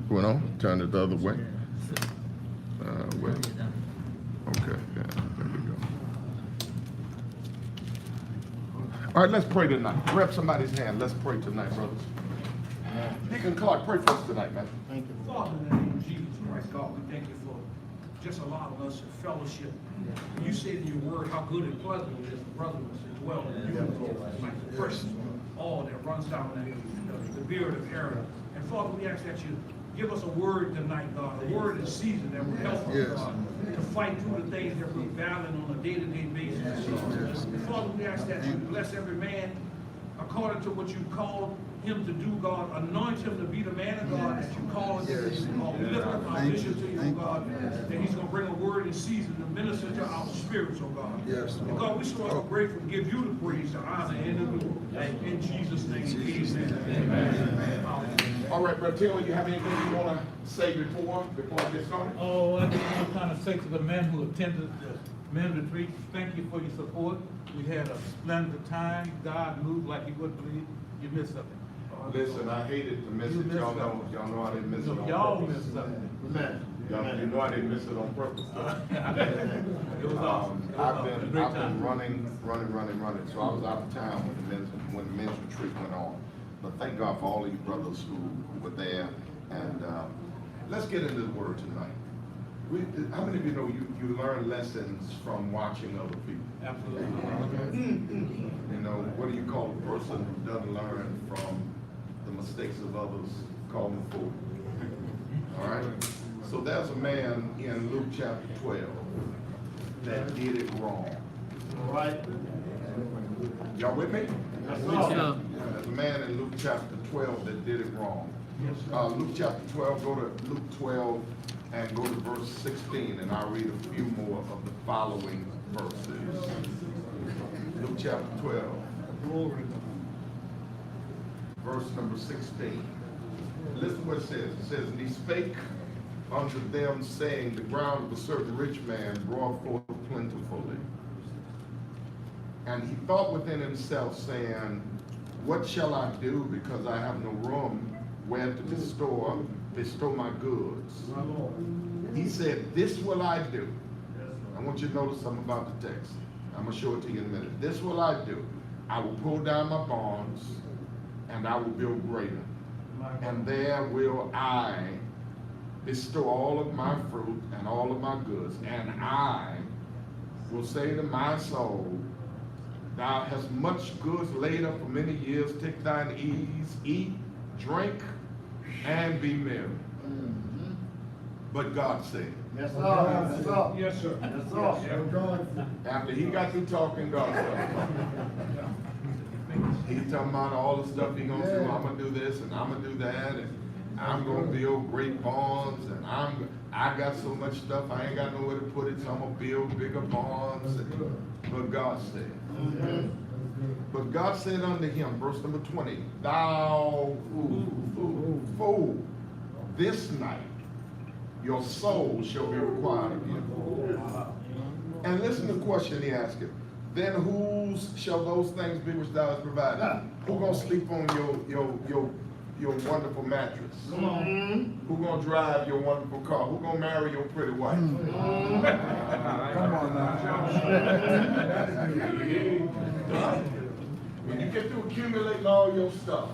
Went on? Turn it the other way. Wait. Okay, yeah, there we go. All right, let's pray tonight. Grab somebody's hand. Let's pray tonight, brothers. Deacon Clark, pray for us tonight, man. Thank you. Father, in the name of Jesus Christ, God, we thank you for just allowing us to fellowship. You said in your word how good and pleasant it is for brothers to dwell in you, like the person, all that runs down the beard of Aaron. And Father, we ask that you give us a word tonight, God, a word in season that will help us, God, to fight through the things that we're battling on a day-to-day basis. And Father, we ask that you bless every man according to what you called him to do, God. Anoint him to be the man of God that you call him to be. We lift up our vision to you, God, that he's going to bring a word in season to minister to our spirits, oh God. Yes, And God, we so grateful to give you the praise, the honor, and the glory. In Jesus' name, amen. All right, Brother Taylor, you have anything you want to say before I get started? Oh, I just want to kind of say to the men who attended the men's retreat, thank you for your support. We had a splendid time. God moved like you wouldn't believe. You missed something. Listen, I hated to miss You it. missed Y'all something. know I didn't miss it on Y'all purpose. missed something. You know I didn't miss it on purpose. It was awesome. It was I've awesome. been Great time. running. So I was out of town when the men's retreat went on. But thank God for all of you brothers who were there. And let's get into the word tonight. How many of you know you learn lessons from watching other people? Absolutely. You know, what do you call a person who doesn't learn from the mistakes of others? Call them a fool. All right? So there's a man in Luke chapter 12 that did it wrong. All right. Y'all with me? Yes, There's a man in Luke chapter 12 that did it wrong. Luke chapter 12, go to Luke 12 and go to verse 16, and I'll read a few more of the following verses. Luke chapter 12, verse number 16. Listen what it says. It says, and he spake unto them, saying, the ground of a certain rich man brought forth plentifully. And he thought within himself, saying, what shall I do, because I have no room where to bestow my goods? He said, this will I do. I want you to notice something about the text. I'm going to show it to you in a minute. This will I do. I will pull down my barns, and I will build greater. And there will I bestow all of my fruit and all of my goods. And I will say to my soul, thou hast much goods laid up for many years. Take thine ease, eat, drink, and be merry. But God said, Yes, sir. Yes, sir. Yes, sir. Yes, sir. after he got through talking, God started. He's talking about all the stuff he's gonna do. I'm gonna do this and I'm gonna do that, and I'm gonna build great barns, and I got so much stuff I ain't got nowhere to put it, so I'm gonna build bigger barns. But God said, but God said unto him, verse number 20, thou fool, this night your soul shall be required of you. And listen to the question he asked him. Then whose shall those things be which thou hast provided? Who gonna sleep on your wonderful mattress? Come on. Who gonna drive your wonderful car? Who gonna marry your pretty wife? Come on now. When you get to accumulating all your stuff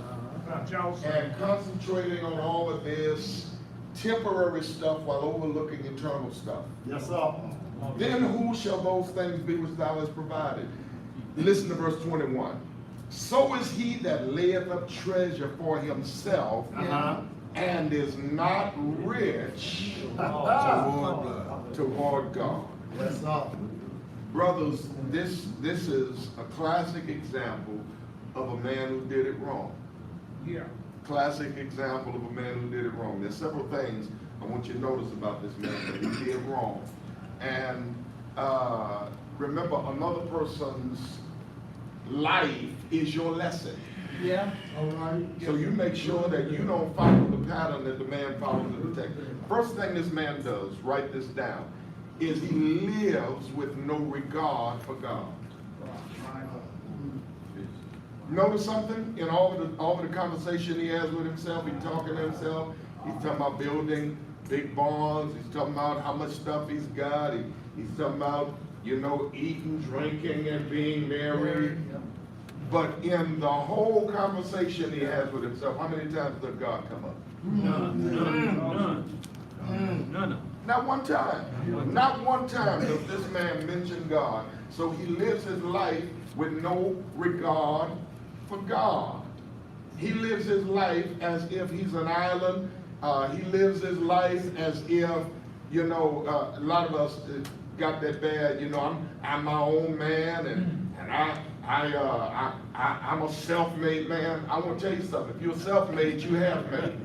Johnson. and concentrating on all of this temporary stuff while overlooking eternal stuff, Yes, sir. then who shall those things be which thou hast provided? Listen to verse 21. So is he that layeth up treasure for himself and is not rich toward God. Yes, sir. Brothers, this is a classic example of a man who did it wrong. Yeah. Classic example of a man who did it wrong. There's several things I want you to notice about this man that he did wrong. And remember, another person's life is your lesson. Yeah. All right. So you make sure that you don't follow the pattern that the man follows in the text. First thing this man does, write this down, is he lives with no regard for God. Notice something in all of the conversation he has with himself. He's talking to himself. He's talking about building big barns. He's talking about how much stuff he's got. He's talking about, you know, eating, drinking, and being merry. But in the whole conversation he has with himself, how many times does God come up? None. Not one time. Not one time does this man mention God. So he lives his life with no regard for God. He lives his life as if he's an island. He lives his life as if, you know, a lot of us got that bad, you know, I'm my own man, and I'm a self-made man. I want to tell you something. If you're self-made, you have made.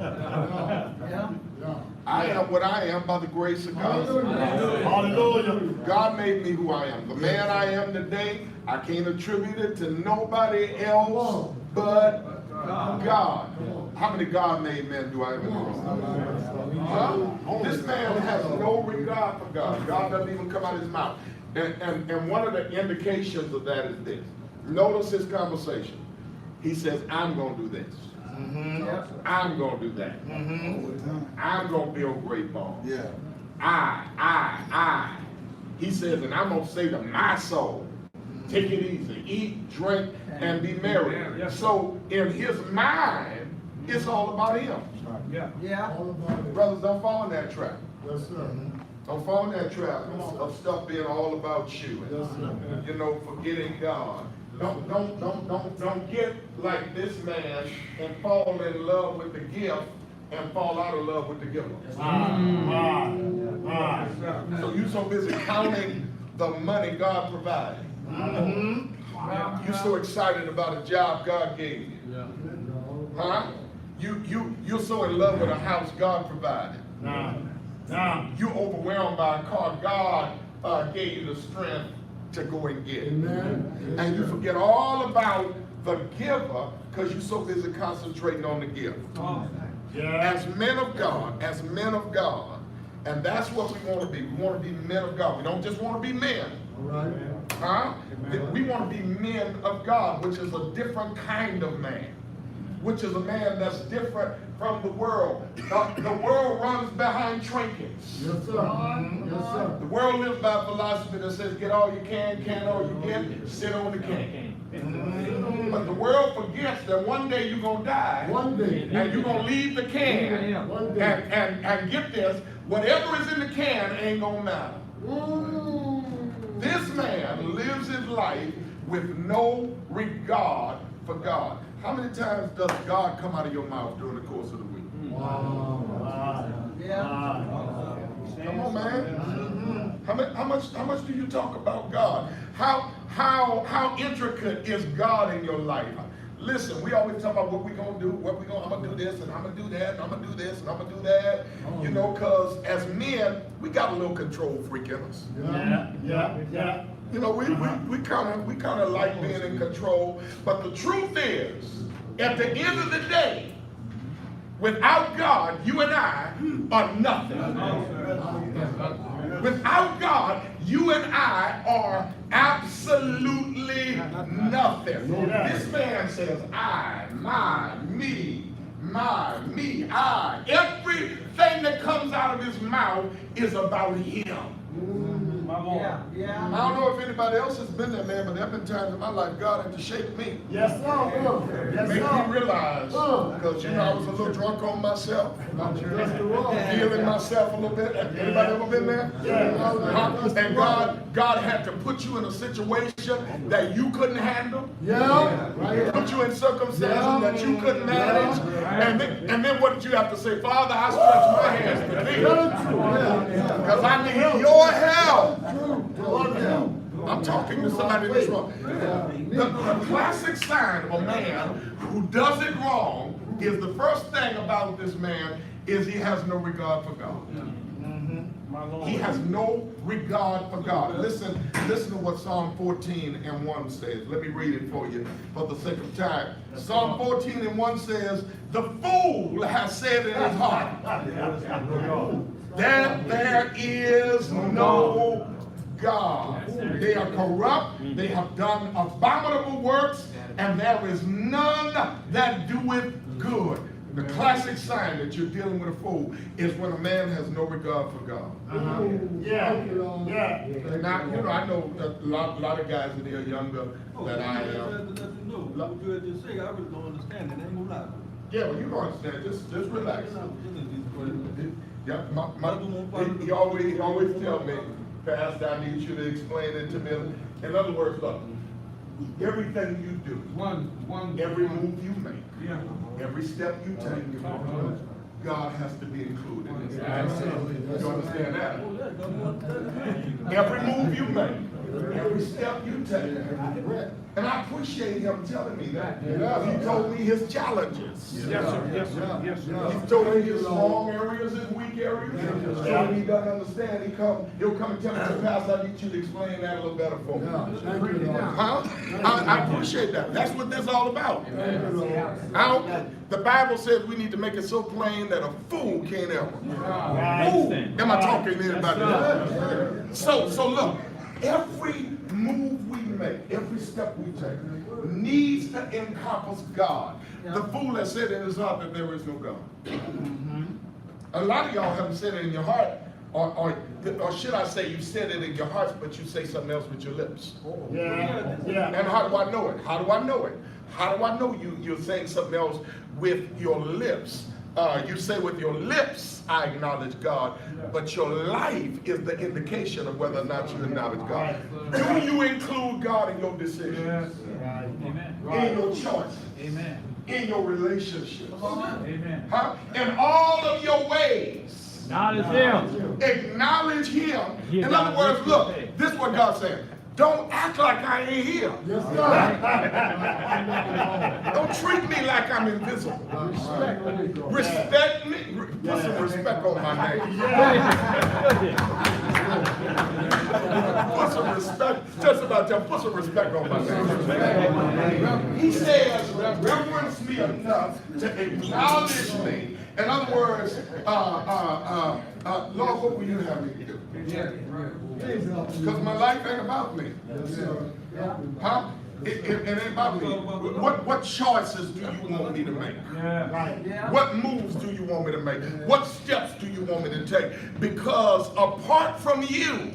I am what I am by the grace of God. Hallelujah. God made me who I am. The man I am today, I can't attribute it to nobody else but God. How many God-made men do I ever know? This man has no regard for God. God doesn't even come out of his mouth. And one of the indications of that is this. Notice his conversation. He says, I'm going to do this. I'm going to do that. I'm going to build great barns. Yeah. I. He says, and I'm going to say to my soul, take it easy, eat, drink, and be merry. So in his mind, it's all about him. Brothers, don't fall in that trap. Yes, sir. Don't fall in that trap of stuff being all about you. And, you know, forgetting God. Don't get like this man and fall in love with the gift and fall out of love with the giver. So you're so busy counting the money God provided. You're so excited about a job God gave you. Huh? You're so in love with a house God provided. You're overwhelmed by a car God gave you the strength to go and get. And you forget all about the giver because you're so busy concentrating on the gift. As men of God, and that's what we want to be. We want to be men of God. We don't just want to be men. Huh? We want to be men of God, which is a different kind of man. Which is a man that's different from the world. The world runs behind trinkets. Yes, sir. Yes, sir. The world lives by a philosophy that says, get all you can all you get, sit on the can. But the world forgets that one day you're going to die. One day. And you're going to leave the can. One day. And get this, whatever is in the can ain't going to matter. This man lives his life with no regard for God. How many times does God come out of your mouth during the course of the week? Come on, man. How much do you talk about God? How intricate is God in your life? Listen, we always talk about what we're gonna do, I'm gonna do this, and I'm gonna do that, and I'm gonna do this, and I'm gonna do that. You know, because as men, we got a little control freak in us. Yeah. You know, we kind of like being in control. But the truth is, at the end of the day, without God, you and I are nothing. Without God, you and I are absolutely nothing. This man says, I, my, me, I. Everything that comes out of his mouth is about him. I don't know if anybody else has been there, man, but there have been times in my life God had to shake me. Yes, sir. Yes, Make sir. me realize, because you know I was a little drunk on myself, feeling myself a little bit. Anybody ever been there? And God had to put you in a situation that you couldn't handle. Put you in circumstances that you couldn't manage. And then what did you have to say? Father, I stretch my hands to thee because I need your help. I'm talking to somebody in this room. The classic sign of a man who does it wrong is the first thing about this man is he has no regard for God. He has no regard for God. Listen to what Psalm 14:1 says. Let me read it for you for the sake of time. Psalm 14:1 says, the fool has said in his heart that there is no God. They are corrupt, they have done abominable works, and there is none that doeth good. The classic sign that you're dealing with a fool is when a man has no regard for God. Yeah, yeah. Now, you know, I know a lot of guys that are younger than I am. What you had just said, I really don't understand it, ain't gonna lie. Yeah, well, you don't understand. Just relax. Yeah, He he always tell me, Pastor, I need you to explain it to me. In other words, look, everything you do, every move you make, every step you take, God has to be included. You understand that? Every move you make, every step you take. And I appreciate him telling me that. He told me his challenges. Yes, sir. Yes, sir. Yes, sir. He told me his strong areas, his weak areas. When he doesn't understand, he'll come and tell me, Pastor, I need you to explain that a little better for me. Huh? I appreciate that. That's what this is all about. The Bible says we need to make it so plain that a fool can't ever. Ooh, am I talking to anybody? So look, every move we make, every step we take, needs to encompass God. The fool has said in his heart that there is no God. A lot of y'all haven't said it in your heart, or should I say you said it in your hearts, but you say something else with your lips. Yeah, And how do I know it? How do I know it? How do I know you're saying something else with your lips? You say with your lips, I acknowledge God, but your life is the indication of whether or not you acknowledge God. Do you include God in your decisions? In your choice? In your relationships? Huh? In all of your ways? Acknowledge Him. In other words, look, this is what God's saying. Don't act like I ain't here. Yes, sir. Don't treat me like I'm invisible. Respect me. Put some respect on my name. Put some respect. Just about that. Put some respect on my name. He says, reverence me enough to acknowledge me. In other words, Lord, what will you have me to do? Because my life ain't about me. Huh? It ain't about me. What choices do you want me to make? What moves do you want me to make? What steps do you want me to take? Because apart from you,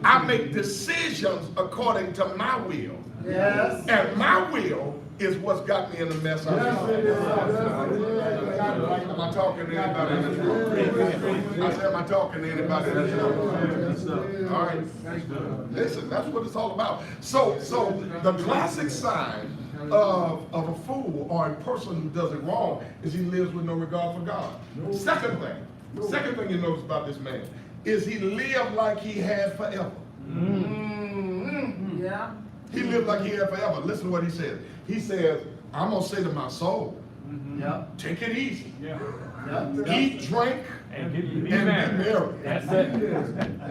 I make decisions according to my will. Yes. And my will is what's got me in the mess I'm in. Am I talking to anybody in this room? I said, am I talking to anybody in this room? All right. Listen, that's what it's all about. So the classic sign of a fool or a person who does it wrong is he lives with no regard for God. Second thing you notice about this man is he lived like he had forever. Yeah. He lived like he had forever. Listen to what he said. He says, I'm going to say to my soul, take it easy. Eat, drink, and be merry. That's it.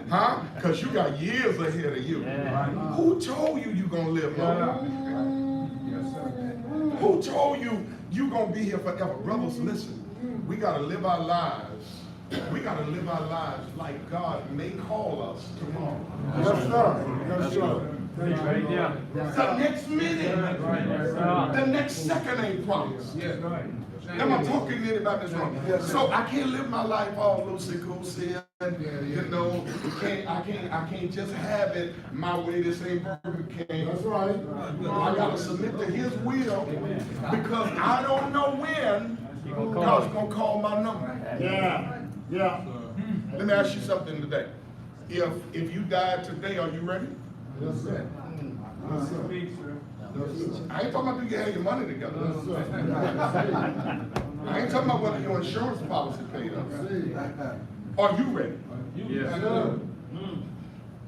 Huh? Because you got years ahead of you. Who told you you're going to live long? Who told you you're going to be here forever? Brothers, listen. We got to live our lives. We got to live our lives like God may call us tomorrow. Yes, sir. Yes, sir. The next minute, the next second ain't promised. Am I talking to anybody in this room? So I can't live my life all loosey-goosey. You know, I can't just have it my way. This ain't Burger King. That's right. I gotta submit to His will because I don't know when God's gonna call my number. Yeah. Yeah. Let me ask you something today. If you died today, are you ready? Yes, sir. Yes, sir. I ain't talking about do you have your money together. Yes, sir. I ain't talking about whether your insurance policy paid up. Are you ready? Yes, sir.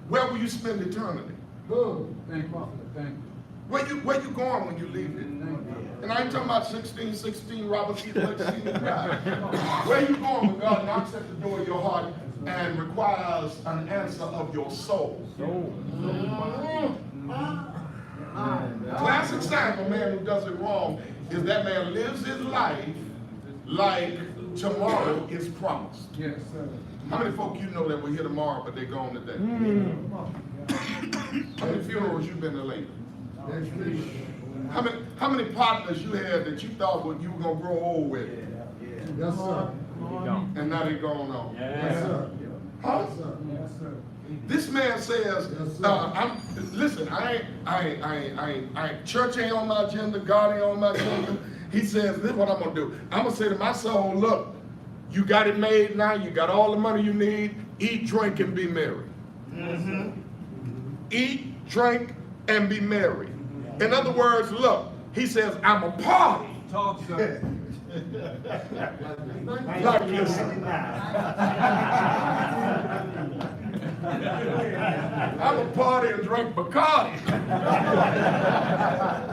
Where will you spend eternity? Good. Thank you. Thank you. Where you going when you leave it? And I ain't talking about 1616 Robert C. Blake Senior Drive. Where you going when God knocks at the door of your heart and requires an answer of your soul? Classic sign of a man who does it wrong is that man lives his life like tomorrow is promised. Yes, sir. How many folk you know that were here tomorrow but they're gone today? How many funerals you been to lately? How many partners you had that you thought you were gonna grow old with? Yes, sir. And now they going on. Yes, sir. Huh? Yes, sir. Yes, sir. This man says, Yes, sir. listen, church ain't on my agenda, God ain't on my agenda. He says, this is what I'm gonna do. I'm gonna say to my soul, look, you got it made now, you got all the money you need, eat, drink, and be merry. Eat, drink, and be merry. In other words, look, he says, I'm a party. Talk, sir. Like this. I'm a party and drink Bacardi.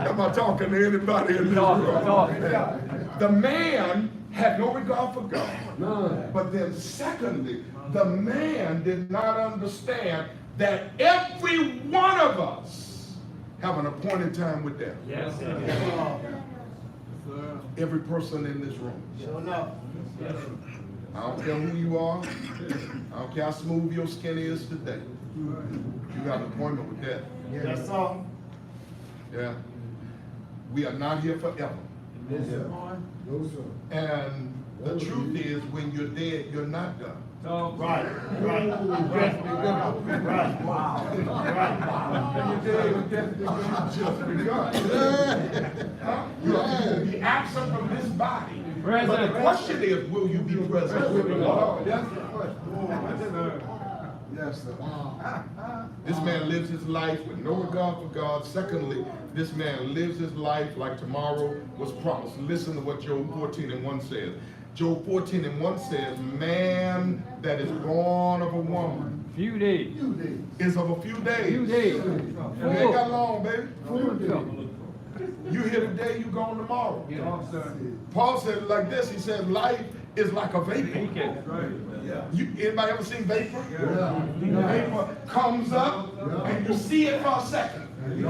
Am I talking to anybody in this room? The man had no regard for God. None. But then secondly, the man did not understand that every one of us have an appointed time with death. Yes, sir. Every person in this room. Sure enough. I don't care who you are. I don't care how smooth your skin is today. You have an appointment with death. Yes, sir. Yeah. We are not here forever. Yes, sir. No, sir. And the truth is, when you're dead, you're not done. Talk. Right. Right. Wow. Just begun. You'll be absent from this body. But the question is, will you be present with the Lord? That's the question. Yes, sir. This man lives his life with no regard for God. Secondly, this man lives his life like tomorrow was promised. Listen to what Job 14:1 says. Job 14:1 says, man that is born of a woman Few days. is of a few days. Few days. You ain't got long, baby. Full. You here today, you gone tomorrow. Talk, sir. Paul said it like this. He said, life is like a vapor. Anybody ever seen vapor? Yeah. Vapor comes up and you see it for a second. And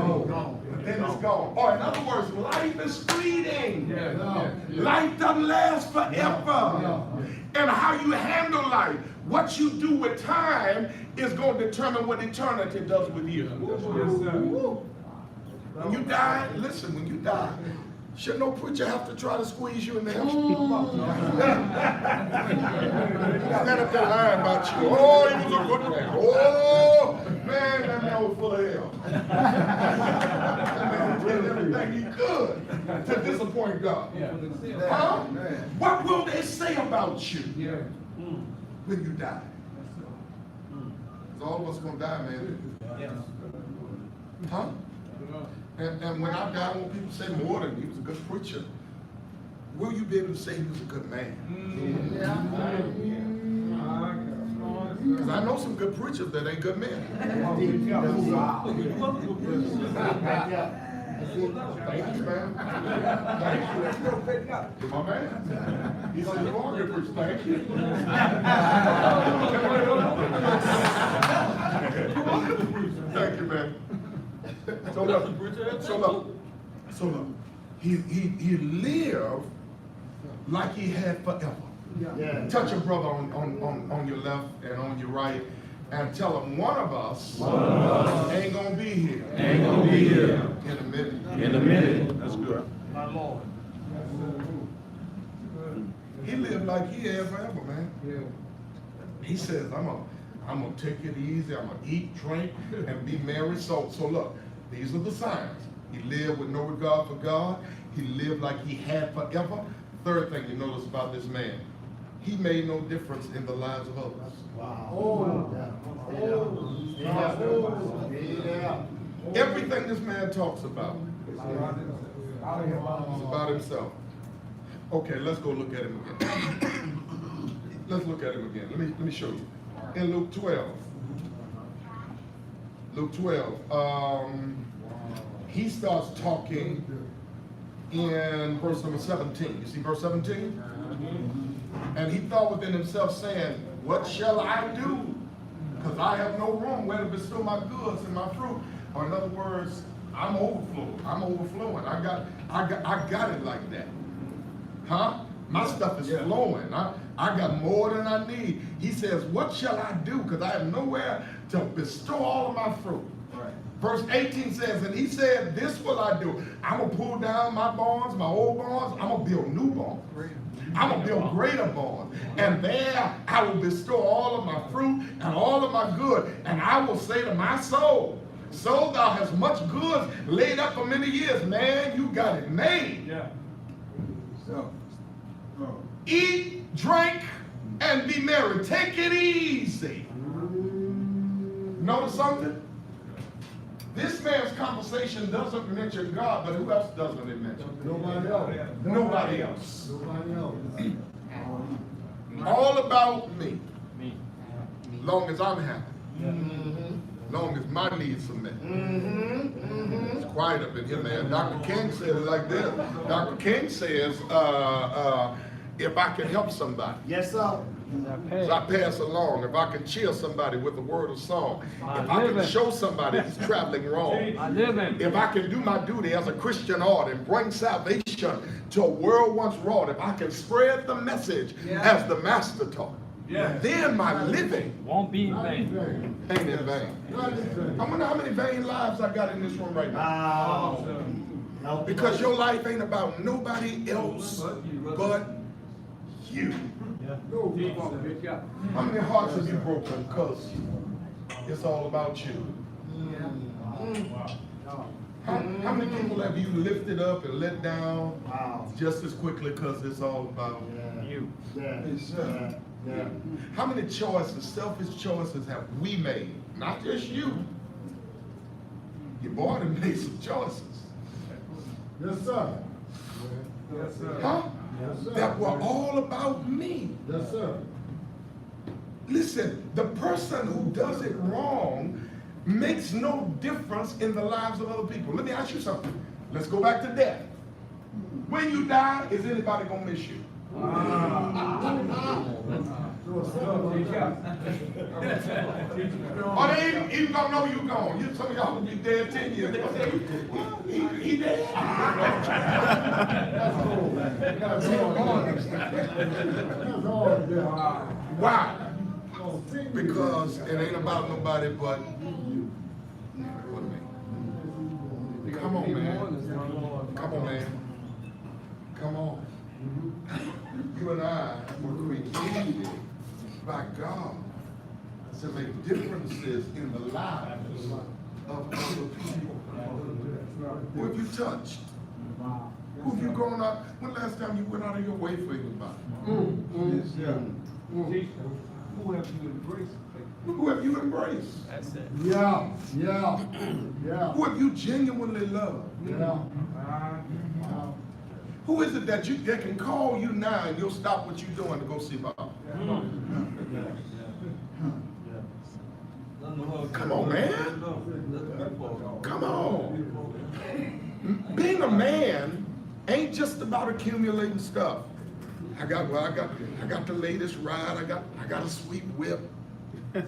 then it's gone. Or in other words, life is fleeting. Life doesn't last forever. And how you handle life, what you do with time is going to determine what eternity does with you. Yes, sir. When you die, listen, when you die, should no preacher have to try to squeeze you in the hell? Stand up there lying about you. Oh, he was a good man. Oh, man, that man was full of hell. That man did everything he could to disappoint God. Huh? What will they say about you when you die? Because all of us going to die, man. Huh? And when I die, when people say more than he was a good preacher, will you be able to say he was a good man? Because I know some good preachers that ain't good men. Thank you, man. Thank you. My man. He said, you are a good preacher. Thank you. Thank you, man. So look, he lived like he had forever. Yeah. Touch your brother on your left and on your right and tell him one of us ain't gonna be here. Ain't gonna be here. In a minute. In a minute. That's good. My Lord. He lived like he had forever, man. Yeah. He says, I'm gonna take it easy, I'm gonna eat, drink, and be merry. So look, these are the signs. He lived with no regard for God. He lived like he had forever. Third thing you notice about this man, he made no difference in the lives of others. Everything this man talks about is about himself. Okay, let's go look at him again. Let's look at him again. Let me show you. In Luke 12. Luke 12. He starts talking in verse number 17. You see verse 17? And he thought within himself, saying, what shall I do? Because I have no room where to bestow my goods and my fruit. Or in other words, I'm overflowing. I got it like that. Huh? My stuff is flowing. I got more than I need. He says, what shall I do? Because I have nowhere to bestow all of my fruit. Right. Verse 18 says, and he said, this will I do. I'm going to pull down my barns, my old barns. I'm going to build new barns. I'm going to build greater barns. And there I will bestow all of my fruit and all of my good. And I will say to my soul, so thou hast much goods laid up for many years. Man, you got it made. Yeah. So, Eat, drink, and be merry. Take it easy. Notice something? This man's conversation doesn't mention God, but who else doesn't it mention? Nobody else. Nobody else. Nobody else. All about me. Long as I'm happy. Long as my needs are met. It's quiet up in here, man. Dr. King said it like this. Dr. King says, if I can help somebody, Yes, sir. as I pass along, if I can cheer somebody with a word of song, if I can show somebody he's traveling wrong, if I can do my duty as a Christian art and bring salvation to a world once wrought, if I can spread the message as the Master taught, then my living Won't be in vain. ain't in vain. I wonder how many vain lives I got in this room right now. Wow. Because your life ain't about nobody else but you. How many hearts have you broken because it's all about you? How many people have you lifted up and let down Wow. just as quickly because it's all about You. Yeah. Yeah. How many choices, selfish choices have we made? Not just you. Your boy done made some choices. Yes, sir. yes, sir. Huh? Yes, sir. That were all about me. Yes, sir. Listen, the person who does it wrong makes no difference in the lives of other people. Let me ask you something. Let's go back to death. When you die, is anybody gonna miss you? Or they even gonna know you gone. You, some of y'all will be dead 10 years. They gonna say, he dead. Why? Because it ain't about nobody but me. Come on, man. Come on, man. Come on. You and I were created by God to make differences in the lives of other people. Who have you touched? Who have you grown up? When last time you went out of your way for anybody? Who have you embraced? Who have you embraced? That's it. Yeah. Yeah. Yeah. Who have you genuinely loved? Yeah. Who is it that can call you now and you'll stop what you're doing to go see Bob? Come on, man. Come on. Being a man ain't just about accumulating stuff. I got the latest ride. I got a sweet whip. The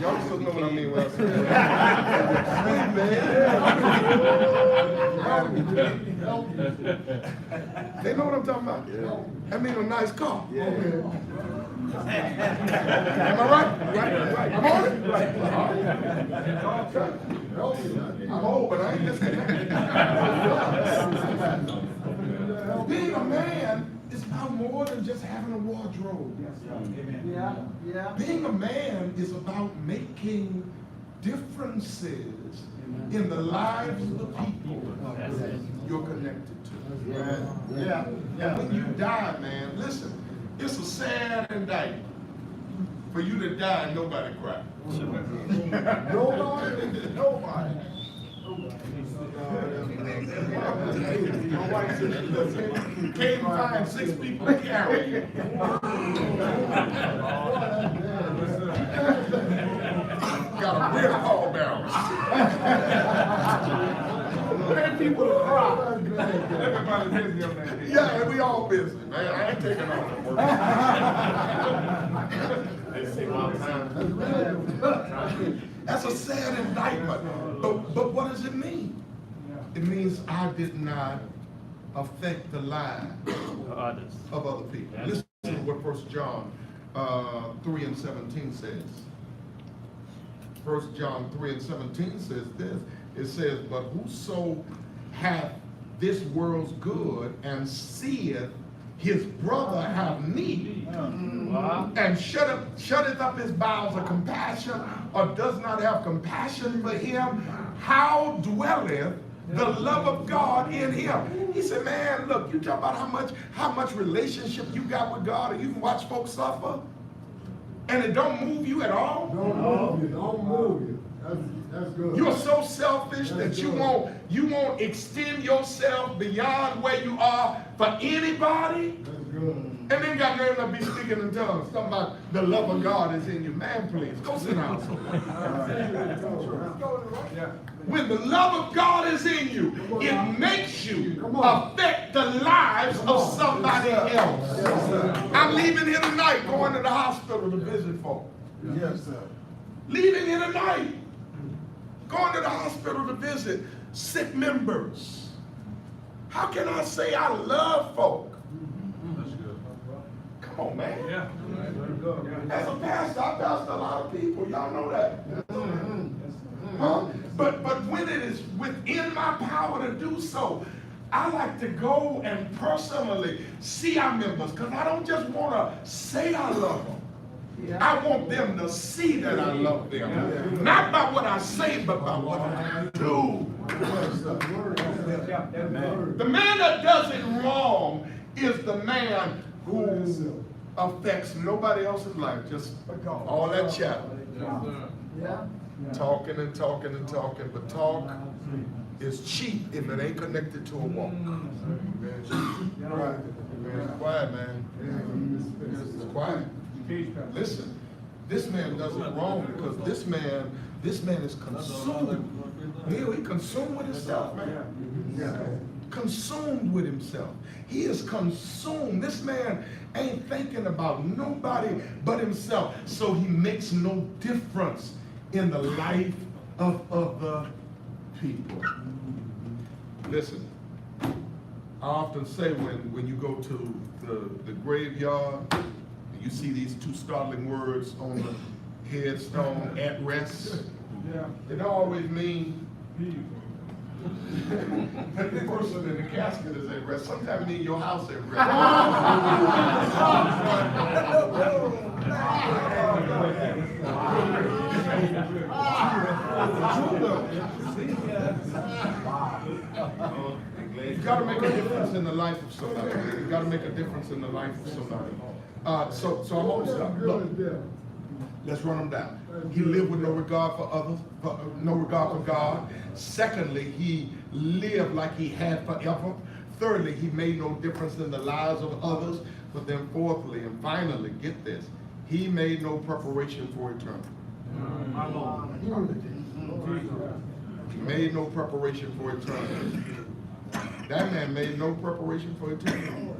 youngsters know what I mean when I say they know what I'm talking about. I mean a nice car. Am I right? I'm on it? I'm old, but I ain't listening. Being a man is about more than just having a wardrobe. Being a man is about making differences in the lives of the people you're connected to. And when you die, man, listen, it's a sad indictment for you to die and nobody cry. Nobody. Can't find 6 people to carry you. Got a real pallbearers. 10 people to cry. Everybody busy on that day. Yeah, we all busy, man. I ain't taking on no work. That's a sad indictment. But what does it mean? It means I did not affect the lives Others. of other people. Listen to what 1 John 3:17 says. 1 John 3:17 says this. It says, but whoso hath this world's good and seeth his brother have need, and shutteth up his bowels of compassion, or does not have compassion for him, how dwelleth the love of God in him? He said, man, look, you talk about how much relationship you got with God, and you can watch folks suffer, and it don't move you at all. Don't move you. That's good. You're so selfish that you won't extend yourself beyond where you are for anybody. That's good. And then got nerve to be speaking in tongues. Talking about the love of God is in you. Man, please, go sit down somewhere. When the love of God is in you, it makes you affect the lives of somebody else. I'm leaving here tonight, going to the hospital to visit folks. Yes, sir. Leaving here tonight, going to the hospital to visit sick members. How can I say I love folk? Come on, man. Yeah. As a pastor, I pastor a lot of people. Y'all know that. Huh? But when it is within my power to do so, I like to go and personally see our members, because I don't just want to say I love them. I want them to see that I love them. Not by what I say, but by what I do. The man that does it wrong is the man who affects nobody else's life. Just all that chat. Talking and talking and talking, but talk is cheap if it ain't connected to a walk. It's quiet, man. It's quiet. Listen, this man does it wrong because this man is consumed. He consumed with himself, man. Consumed with himself. He is consumed. This man ain't thinking about nobody but himself. So he makes no difference in the life of other people. Listen, I often say when you go to the graveyard, you see these two startling words on the headstone, at rest. It don't always mean that the person in the casket is at rest. Sometimes it means your house at rest. You've got to make a difference in the life of somebody. You've got to make a difference in the life of somebody. So I'm almost done. Look, let's run them down. He lived with no regard for others, no regard for God. Secondly, he lived like he had forever. Thirdly, he made no difference in the lives of others. But then fourthly and finally, get this, he made no preparation for eternity. My Lord. He made no preparation for eternity. That man made no preparation for eternity.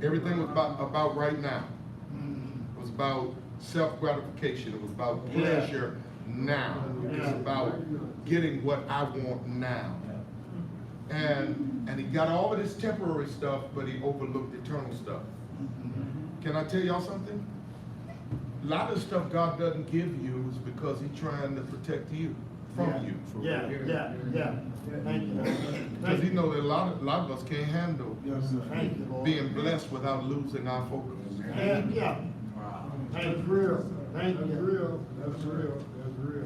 Everything was about right now. It was about self-gratification. It was about pleasure now. It was about getting what I want now. And he got all of this temporary stuff, but he overlooked eternal stuff. Can I tell y'all something? A lot of stuff God doesn't give you is because he's trying to protect you from you. Yeah. Thank you. Because he knows that a lot of us can't handle Thank you, Lord. being blessed without losing our focus. Yeah. That's real. Thank you. That's real.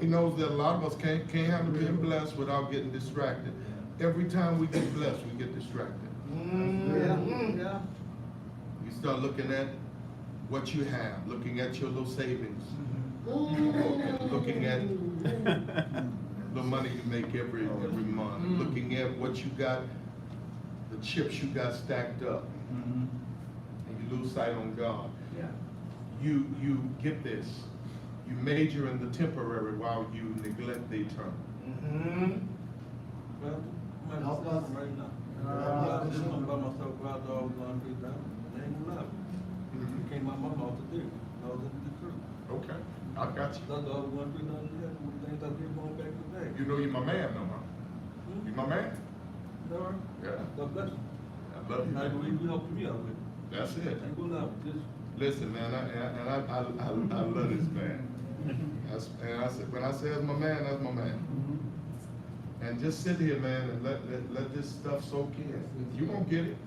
He knows that a lot of us can't handle being blessed without getting distracted. Every time we get blessed, we get distracted. Yeah. You start looking at what you have, looking at your little savings, looking at the money you make every month, looking at what you got, the chips you got stacked up, and you lose sight on God. You get this. You major in the temporary while you neglect the eternal. Well, I'm at the system right now. I'm just gonna buy myself out there, I was going through that, and ain't gonna lie. It came out my mouth to do. I was into the truth. Okay, I got you. That's all I was going through, none of that, the things I did going back today. You know you're my man, no huh? You my man? All right? Yeah. God bless you. I love you. I believe you helped me out with it. That's it. Ain't gonna lie, just. Listen, man, I love this man. And I said, when I say that's my man, that's my man. And just sit here, man, and let this stuff soak in. You're gonna get it.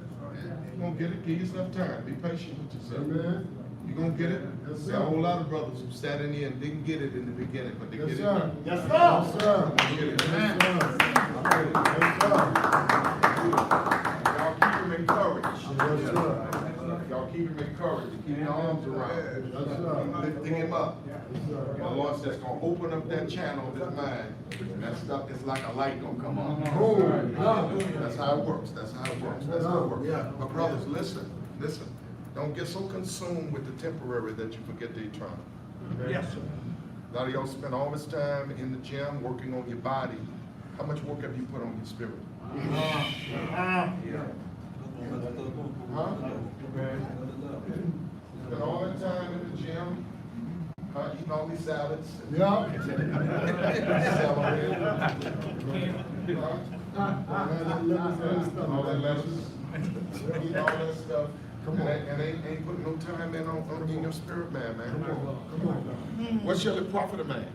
You're gonna get it. Give yourself time. Be patient with yourself. Amen. You're gonna get it. Yes, There are a sir. whole lot of brothers who sat in here and didn't get it in the beginning, but they Yes, get it sir. now. Yes, sir. Yes, sir. Get it. Yes, sir. Y'all keep him encouraged. Yes, sir. Y'all keep him encouraged. Keep your arms around him. Yes, sir. Lifting him up. Yes, sir. The Lord says, gonna open up that channel of his mind, and that stuff is like a light gonna come on. Oh, That's how it works. That's how it works. That's how it works. But brothers, listen. Don't get so consumed with the temporary that you forget the eternal. Yes, sir. A lot of y'all spend all this time in the gym working on your body. How much work have you put on your spirit? Huh? Spend all that time in the gym, eating all these salads. Yeah. Celery. All that lettuce. Eating all that stuff. And ain't putting no time in on your spirit, man. What shall it profit a man?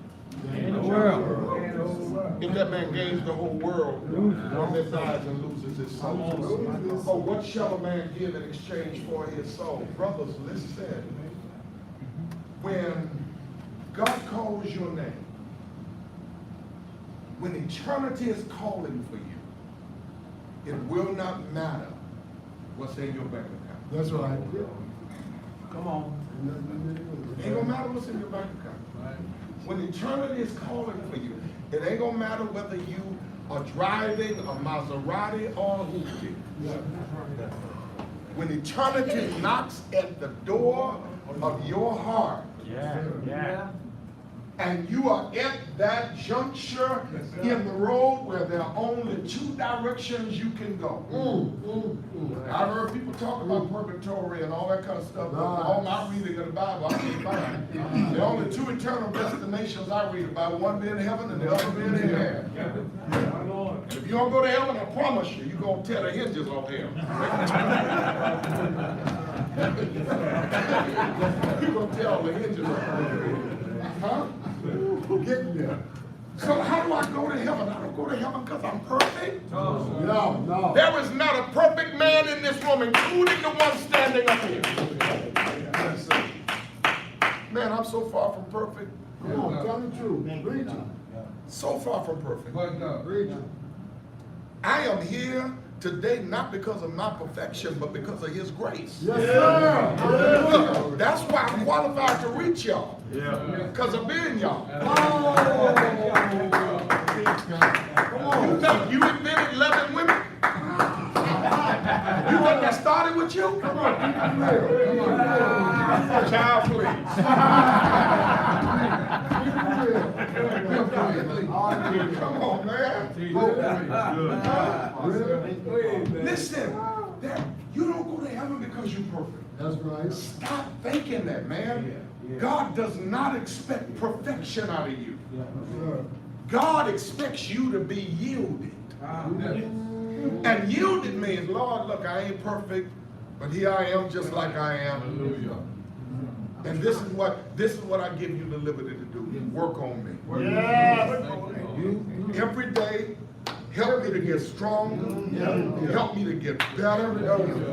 In the world. If that man gains the whole world, then dies and loses his soul. Oh, what shall a man give in exchange for his soul? Brothers, listen. When God calls your name, when eternity is calling for you, it will not matter what's in your bank account. That's right. Come on. It ain't gonna matter what's in your bank account. When eternity is calling for you, it ain't gonna matter whether you are driving a Maserati or a Hoopty. When eternity knocks at the door of your heart, Yeah. and you are at that juncture in the road where there are only two directions you can go. I've heard people talk about purgatory and all that kind of stuff, but all my reading of the Bible, I can't find it. The only two eternal destinations I read about, one being heaven and the other being hell. And if you don't go to heaven, I promise you, you're going to tear the hinges off hell. You're going to tear all the hinges off. Huh? Get there. So how do I go to heaven? I don't go to heaven because I'm perfect. No. There is not a perfect man in this room, including the one standing up here. Man, I'm so far from perfect. Come on, tell the truth. Preach it. So far from perfect. Preach it. I am here today not because of my perfection, but because of his grace. Yes, sir. Look, that's why I'm qualified to reach y'all. Because of being y'all. You think you invented loving women? You think that started with you? Come on, child, please. Come on, man. Listen, you don't go to heaven because you're perfect. That's right. Stop thinking that, man. God does not expect perfection out of you. God expects you to be yielded. And yielded means, Lord, look, I ain't perfect, but here I am just like I am. And this is what I give you the liberty to do. Work on me. Every day, help me to get stronger. Help me to get better.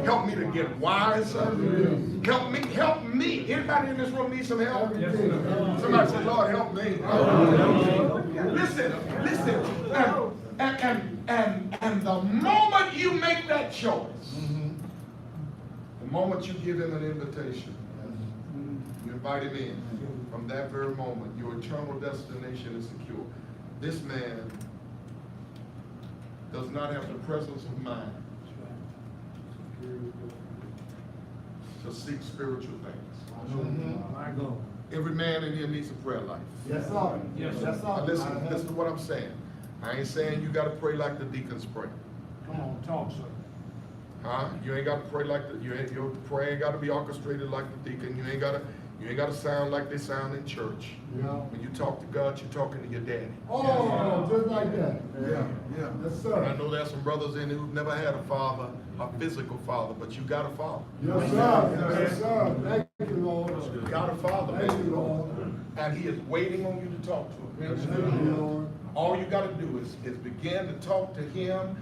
Help me to get wiser. Help me. Anybody in this room need some help? Somebody say, Lord, help me. Listen. And the moment you make that choice, the moment you give him an invitation, you invite him in, from that very moment, your eternal destination is secure. This man does not have the presence of mind to seek spiritual things. Every man in here needs a prayer life. Yes, sir. Yes, sir. Yes, sir. Listen to what I'm saying. I ain't saying you got to pray like the deacons pray. Come on, talk, sir. Huh? You ain't got to pray like your prayer ain't got to be orchestrated like the deacon. You ain't got to sound like they sound in church. Yeah. When you talk to God, you're talking to your daddy. Oh, just like that. Yeah. Yes, And I sir. know there's some brothers in here who've never had a father, a physical father, but you got a father. Yes, sir. Yes, sir. Thank you, Lord. You got a father, Thank you, baby. Lord. And he is waiting on you to talk to him. Thank you, Lord. All you got to do is begin to talk to him.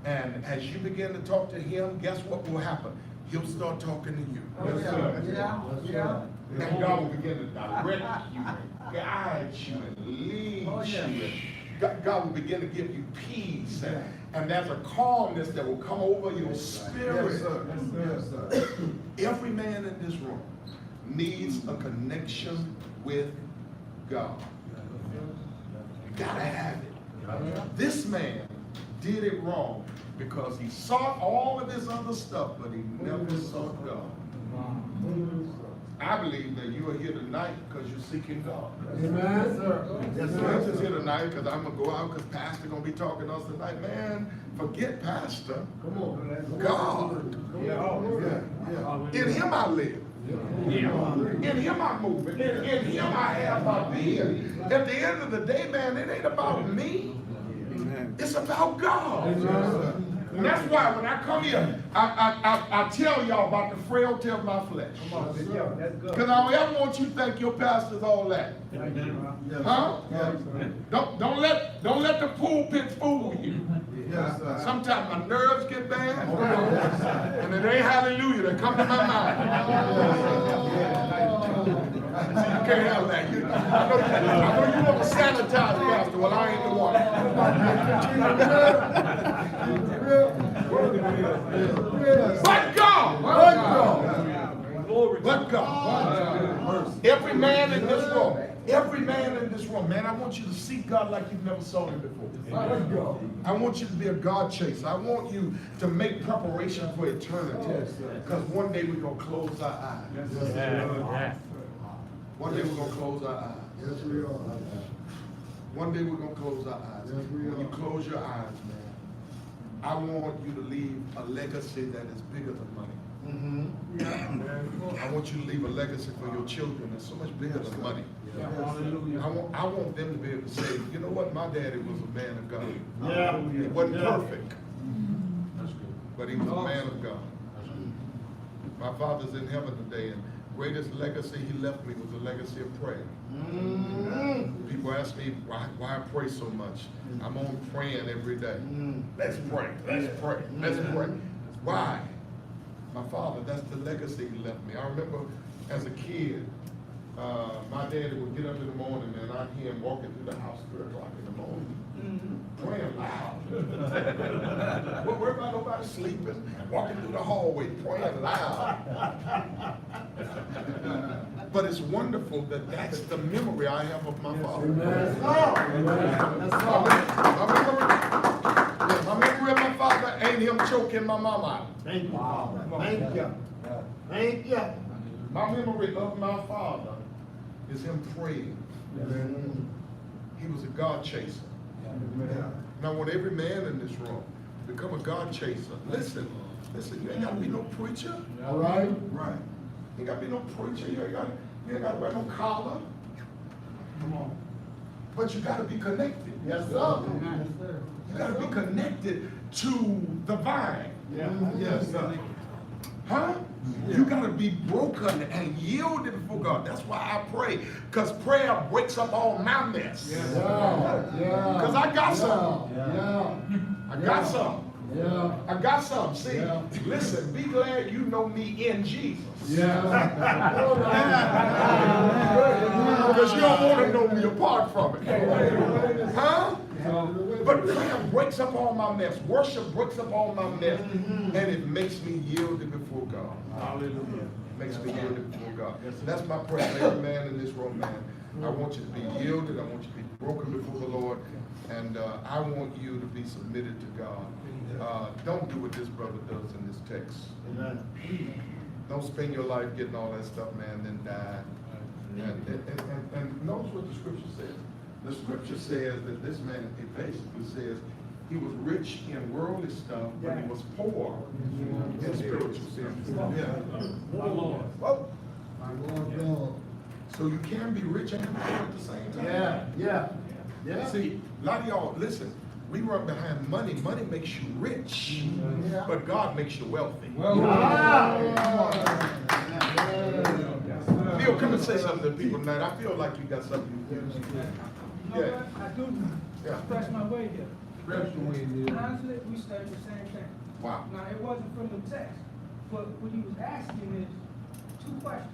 And as you begin to talk to him, guess what will happen? He'll start talking to you. Yes, sir. Yeah. And God will begin to direct you, and guide you, and lead you. And God will begin to give you peace. And there's a calmness that will come over your spirit. Yes, sir. Yes, sir. Every man in this room needs a connection with God. You gotta have it. This man did it wrong because he sought all of this other stuff, but he never sought God. I believe that you are here tonight because you're seeking God. Amen, sir. Yes, sir. I'm just here tonight because I'm going to go out because Pastor going to be talking to us tonight. Man, forget Pastor. Come on. God. Yeah. In him I live. In him I move. In him I have my being. At the end of the day, man, it ain't about me. It's about God. And that's why when I come here, I tell y'all about the frailty of my flesh. Because I don't ever want you to think your pastor's all that. Huh? Don't let the pulpit fool you. Sometimes my nerves get bad, and it ain't hallelujah that come to my mind. See, you can't have that. I know you want to sanitize, Pastor. Well, I ain't the one. But God. But God. Every man in this room. Every man in this room, man, I want you to seek God like you've never sought him before. I want you to be a God chaser. I want you to make preparation for eternity. Because one day we're going to close our eyes. One day we're going to close our eyes. Yes, we are. One day we're going to close our eyes. Yes, we When you are. close your eyes, man, I want you to leave a legacy that is bigger than money. I want you to leave a legacy for your children that's so much bigger than money. I want them to be able to say, you know what, my daddy was a man of God. He wasn't perfect, but he was a man of God. My father's in heaven today, and greatest legacy he left me was a legacy of prayer. People ask me why I pray so much. I'm on praying every day. Let's pray. Let's pray. Let's pray. Why? My father, that's the legacy he left me. I remember as a kid, my daddy would get up in the morning and I'd hear him walking through the house 3 o'clock in the morning, praying loud. Don't worry about nobody sleeping, walking through the hallway, praying loud. But it's wonderful that that's the memory I have of my father. My memory of my father ain't him choking my mama out. Thank you, Father. Thank you. Thank you. My memory of my father is him praying. He was a God chaser. And I want every man in this room to become a God chaser. Listen, you ain't got to be no preacher. All right? Right. You ain't got to be no preacher. You ain't got to wear no collar. Come on. But you got to be connected. Yes, sir. Yes, sir. You got to be connected to the vine. Yes, sir. Huh? You got to be broken and yielded before God. That's why I pray. Because prayer breaks up all my mess. Because I got some. I got some. I got some. See, listen, be glad you know me in Jesus. Because you don't want to know me apart from it. Huh? But prayer breaks up all my mess. Worship breaks up all my mess. And it makes me yielded before God. Hallelujah. Makes me yielded before God. That's my prayer for every man in this room, man. I want you to be yielded. I want you to be broken before the Lord. And I want you to be submitted to God. Don't do what this brother does in this text. Don't spend your life getting all that stuff, man, then die. And notice what the scripture says. The scripture says that this man, it basically says he was rich in worldly stuff, but he was poor in spiritual things. My Lord. Well, My Lord God. so you can be rich and poor at the same time. See, a lot of y'all, listen, we run behind money. Money makes you rich, but God makes you wealthy. Bill, come and say something to people tonight. I feel like you got something you can say. know what? I do Yeah. express my way here. Honestly, we studied the same thing. Wow. Now, it wasn't from the text, but what he was asking is two questions.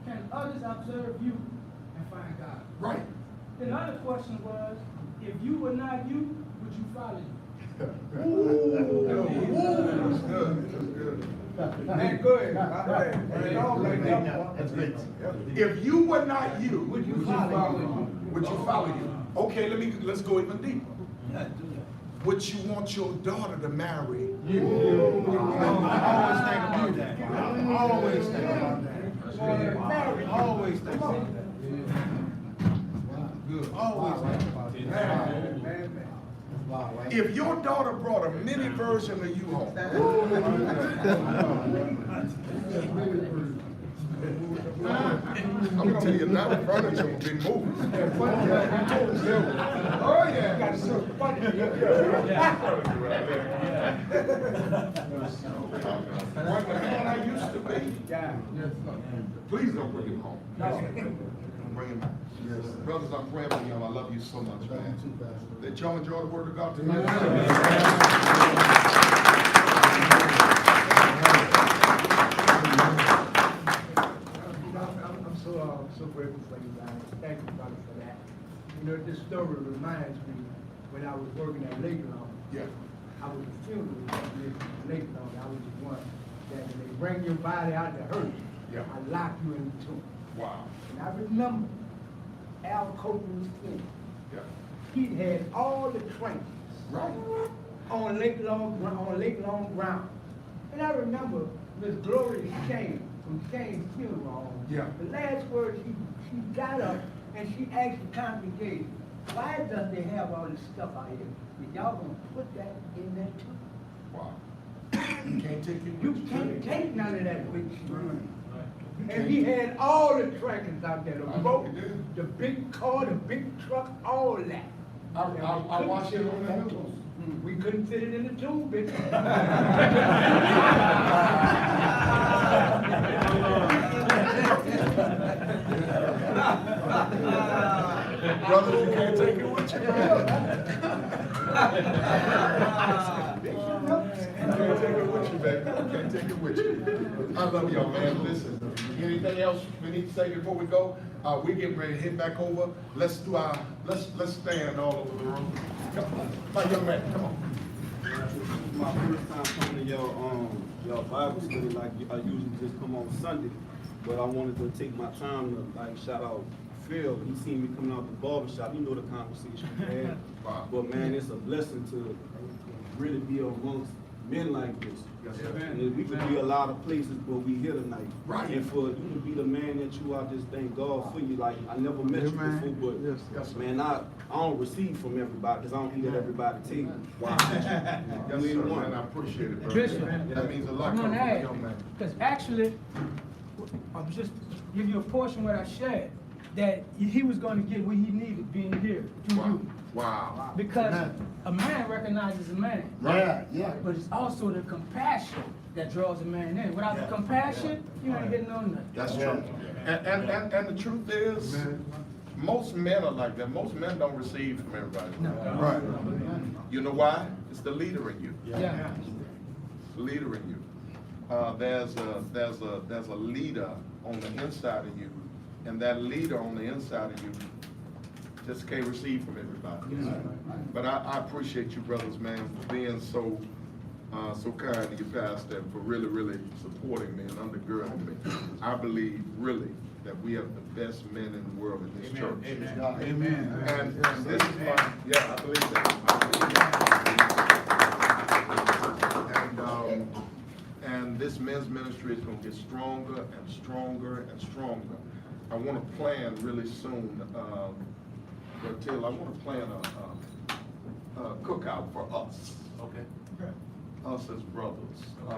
Can others observe you and find God? Right. The other question was, if you were not you, would you follow you? That's good. That's good. Man, go ahead. That's great. If you were not you, Would you follow? would you follow you? Okay, let's go even deeper. Would you want your daughter to marry you? Always think about that. Always think about that. Always think about that. Good. Always think about that. If your daughter brought a mini version of you home, I'm gonna tell you now, the furniture will be moved. Oh, yeah. What the man I used to be. Please don't bring him home. Don't bring him back. Brothers, I'm praying for y'all. I love you so much, man. Did y'all enjoy the word of God tonight? I'm so grateful for you guys. Thank you, brother, for that. You know, this story reminds me when I was working at Lakeland. Yeah. I was a funeral technician at Lakeland. I was the one that when they bring your body out to hurt, Yeah. I lock you in the tomb. Wow. And I remember Al Copeland's thing. Yeah. He had all the trains Right. on Lake Long ground. And I remember Miss Gloria Shane from Shane's funeral home. Yeah. The last word she got up and she asked the congregation, why does they have all this stuff out here? If y'all gonna put that in there too? Wow. You can't take it You with you. can't take none of that with you. And he had all the trackers out there, the I know boat, he did. the big car, the big truck, all that. I watched it on the news. We couldn't fit it in the tube, bitch. Brothers, you can't take it with you. You can't take it with you, baby. You can't take it with you. I love y'all, man. Listen, anything else we need to say before we go? We getting ready to head back over. Let's do our, let's stand all over the room. Come on, my young man, come on. My first time coming to your Bible study, like I usually just come on Sunday, but I wanted to take my time to like shout out Phil. He seen me coming out the barber shop. You know the conversation we had. Wow. But man, it's a blessing to really be amongst men like this. Yes, sir. And we could be a lot of places, but we here tonight. Right. And for you to be the man that you are, I just thank God for you. Like I never met you before, but Yes, sir. man, I don't receive from everybody because I don't eat at everybody's table. Wow. Yes, sir, man. I appreciate it, brother. Bishop, That means a lot I'm coming gonna from a add, young man. because actually, I'm just give you a portion what I shared, that he was gonna get what he needed being here through Wow. you. Wow. Because a man recognizes a man. Yeah. But it's also the compassion that draws a man in. Without the compassion, you ain't getting on nothing. That's true. And the truth is, most men are like that. Most men don't receive from everybody. Right. You know why? It's the leader in you. Yeah. The leader in you. There's a leader on the inside of you, and that leader on the inside of you just can't receive from everybody. But I appreciate you, brothers, man, for being so kind to your pastor and for really supporting me and undergirding me. I believe really that we have the best men in the world in this church. Amen. And this is my, yeah, I believe that. And this men's ministry is going to get stronger and stronger and stronger. I want to plan really soon, Bertil, I want to plan a cookout for us. Okay. Us as brothers. I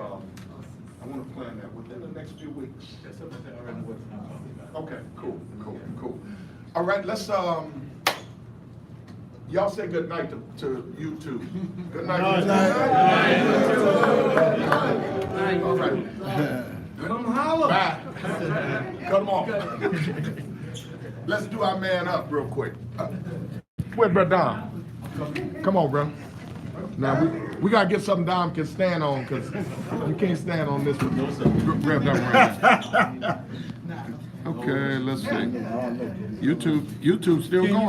want to plan that within the next few weeks. Okay, cool. All right, let's, y'all say good night to you two. Good night. All right. Come holler. Bye. Come on. Let's do our man up real quick. Where's Brother Dom? Come on, bro. Now, we gotta get something Dom can stand on, because you can't stand on this one. Grab that ring. Okay, let's see. YouTube still going.